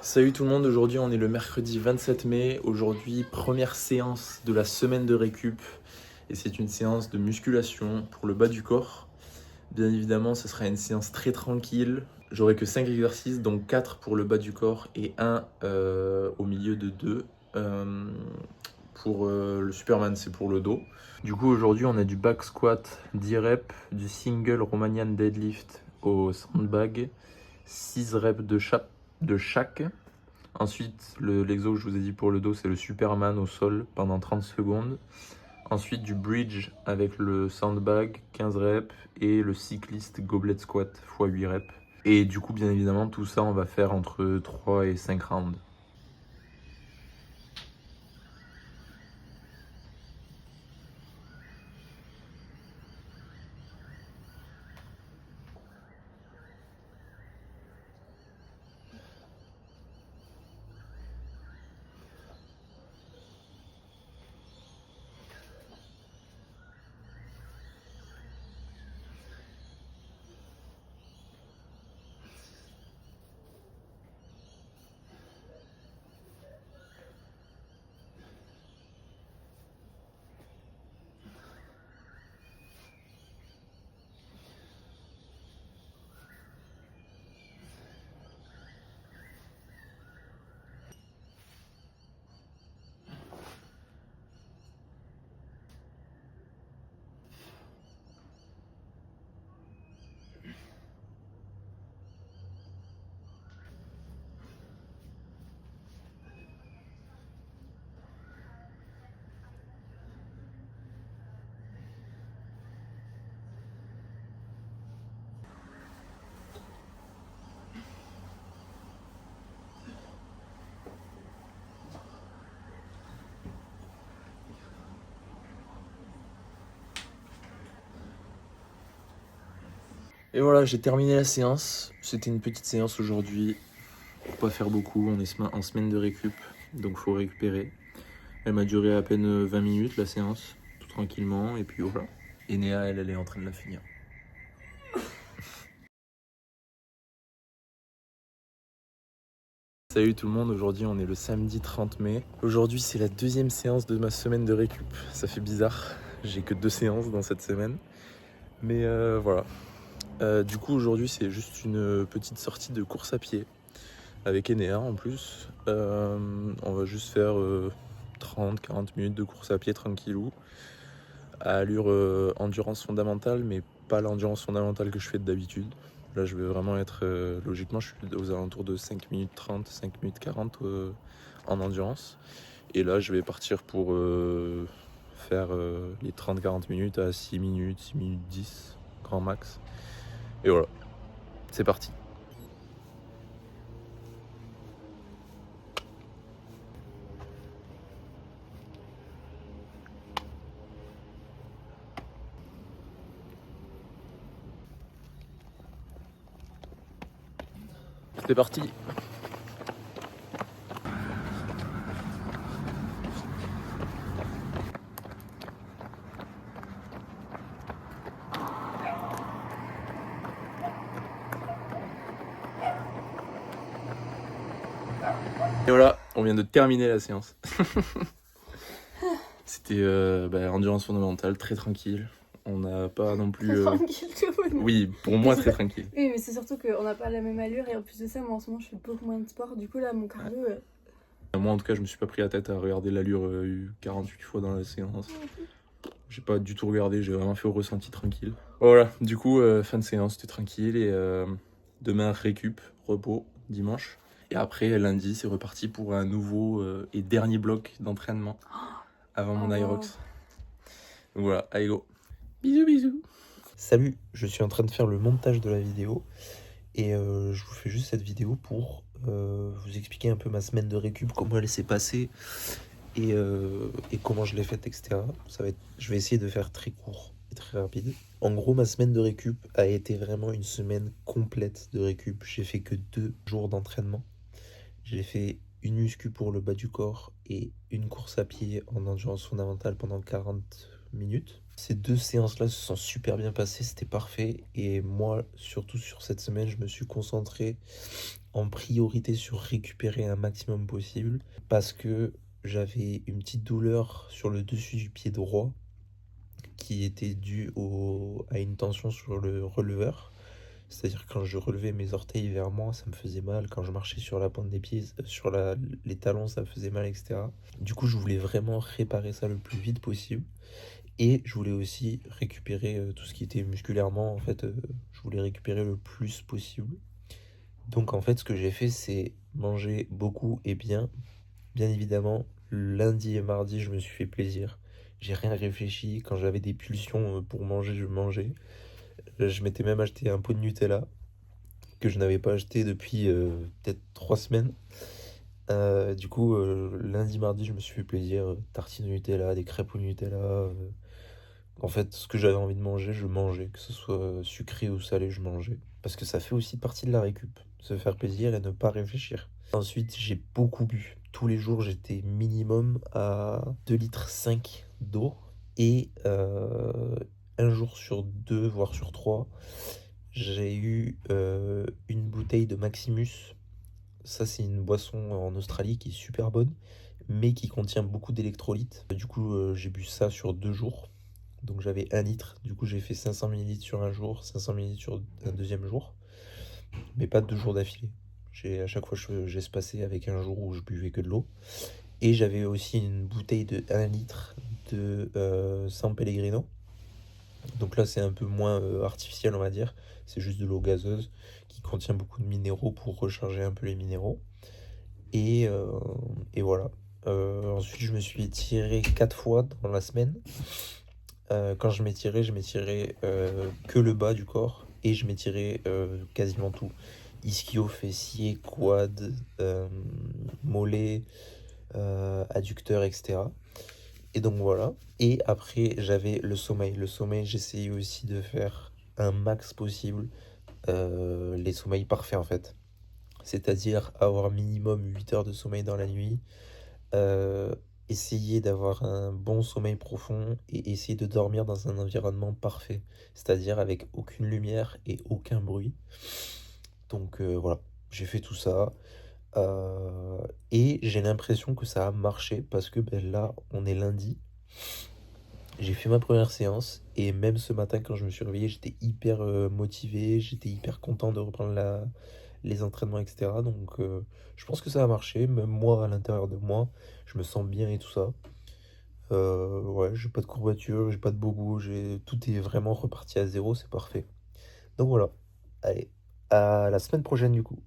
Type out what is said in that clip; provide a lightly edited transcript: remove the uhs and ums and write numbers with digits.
Salut tout le monde, aujourd'hui on est le mercredi 27 mai. Aujourd'hui, première séance de la semaine de récup. Et c'est une séance de musculation pour le bas du corps. Bien évidemment, ce sera une séance très tranquille. J'aurai que 5 exercices, donc 4 pour le bas du corps et 1 au milieu de 2. Pour le Superman, c'est pour le dos. Du coup, aujourd'hui, on a du back squat 10 reps, du single Romanian deadlift au sandbag, 6 reps de chaque. Ensuite, l'exo que je vous ai dit pour le dos, c'est le Superman au sol pendant 30 secondes. Ensuite, du bridge avec le sandbag, 15 reps, et le cycliste goblet squat x 8 reps. Et du coup, bien évidemment, tout ça, on va faire entre 3 et 5 rounds. Et voilà, j'ai terminé la séance. C'était une petite séance aujourd'hui. Pour pas faire beaucoup, on est en semaine de récup, donc faut récupérer. Elle m'a duré à peine 20 minutes la séance, tout tranquillement, et puis voilà. Et Néa, elle est en train de la finir. Salut tout le monde, aujourd'hui on est le samedi 30 mai. Aujourd'hui c'est la deuxième séance de ma semaine de récup. Ça fait bizarre, j'ai que 2 séances dans cette semaine. Mais voilà. Du coup aujourd'hui c'est juste une petite sortie de course à pied. Avec Enea en plus. On va juste faire 30-40 minutes de course à pied tranquillou. À allure endurance fondamentale, mais pas l'endurance fondamentale que je fais d'habitude. Là, je vais vraiment être... logiquement, je suis aux alentours de 5 minutes 30, 5 minutes 40 en endurance. Et là, je vais partir pour faire les 30-40 minutes à 6 minutes, 6 minutes 10, grand max. Et voilà, c'est parti. C'est parti. Et voilà, on vient de terminer la séance. C'était endurance fondamentale, très tranquille. On n'a pas non plus... Tranquille, tout le monde. Oui, pour moi, très tranquille. Oui, mais c'est surtout qu'on n'a pas la même allure et en plus de ça, moi en ce moment je fais beaucoup moins de sport. Du coup, là, mon cardio. Moi, en tout cas, je me suis pas pris la tête à regarder l'allure 48 fois dans la séance. J'ai pas du tout regardé, j'ai vraiment fait au ressenti tranquille. Voilà, du coup, fin de séance, c'était tranquille. Et demain, récup, repos, dimanche. Et après, lundi, c'est reparti pour un nouveau et dernier bloc d'entraînement avant mon Irox. Donc voilà, allez go. Bisous, bisous. Salut, je suis en train de faire le montage de la vidéo. Et je vous fais juste cette vidéo pour vous expliquer un peu ma semaine de récup, comment elle s'est passée et comment je l'ai faite, etc. Je vais essayer de faire très court et très rapide. En gros, ma semaine de récup a été vraiment une semaine complète de récup. J'ai fait que 2 jours d'entraînement. J'ai fait une muscu pour le bas du corps et une course à pied en endurance fondamentale pendant 40 minutes. Ces 2 séances-là se sont super bien passées, c'était parfait. Et moi, surtout sur cette semaine, je me suis concentré en priorité sur récupérer un maximum possible parce que j'avais une petite douleur sur le dessus du pied droit qui était due à une tension sur le releveur. C'est-à-dire quand je relevais mes orteils vers moi, ça me faisait mal. Quand je marchais sur la pointe des pieds, les talons, ça me faisait mal, etc. Du coup, je voulais vraiment réparer ça le plus vite possible. Et je voulais aussi récupérer tout ce qui était musculairement. En fait, je voulais récupérer le plus possible. Donc en fait, ce que j'ai fait, c'est manger beaucoup et bien. Bien évidemment, lundi et mardi, je me suis fait plaisir. J'ai rien réfléchi. Quand j'avais des pulsions pour manger, je mangeais. Je m'étais même acheté un pot de Nutella que je n'avais pas acheté depuis peut-être 3 semaines. Du coup, lundi, mardi, je me suis fait plaisir. Tartines au Nutella, des crêpes au Nutella. En fait, ce que j'avais envie de manger, je mangeais. Que ce soit sucré ou salé, je mangeais. Parce que ça fait aussi partie de la récup. Se faire plaisir et ne pas réfléchir. Ensuite, j'ai beaucoup bu. Tous les jours, j'étais minimum à 2,5 litres d'eau. Et un jour sur deux, voire sur trois, j'ai eu une bouteille de Maximus. Ça, c'est une boisson en Australie qui est super bonne, mais qui contient beaucoup d'électrolytes. Du coup, j'ai bu ça sur 2 jours. Donc j'avais 1 litre. Du coup, j'ai fait 500 millilitres sur un jour, 500 millilitres sur un deuxième jour, mais pas 2 jours d'affilée. À chaque fois, j'ai espacé avec un jour où je buvais que de l'eau. Et j'avais aussi une bouteille de 1 litre de San Pellegrino. Donc là, c'est un peu moins artificiel, on va dire. C'est juste de l'eau gazeuse qui contient beaucoup de minéraux pour recharger un peu les minéraux. Et, euh, et voilà. Ensuite, je me suis étiré 4 fois dans la semaine. Quand je m'étirais que le bas du corps et je m'étirais quasiment tout. Ischio, fessier, quad, mollet, adducteur, etc. Et donc voilà. Et après, j'avais le sommeil. Le sommeil, j'essayais aussi de faire un max possible les sommeils parfaits en fait. C'est-à-dire avoir minimum 8 heures de sommeil dans la nuit, euh, essayer d'avoir un bon sommeil profond et essayer de dormir dans un environnement parfait, c'est-à-dire avec aucune lumière et aucun bruit. Donc voilà, j'ai fait tout ça. Et j'ai l'impression que ça a marché parce que ben, là, on est lundi. J'ai fait ma première séance et même ce matin quand je me suis réveillé, j'étais hyper motivé, j'étais hyper content de reprendre les entraînements, etc. Donc je pense que ça a marché, même moi à l'intérieur de moi, je me sens bien et tout ça. Ouais, j'ai pas de courbatures, j'ai pas de bobos, tout est vraiment reparti à zéro, c'est parfait. Donc voilà, allez, à la semaine prochaine du coup.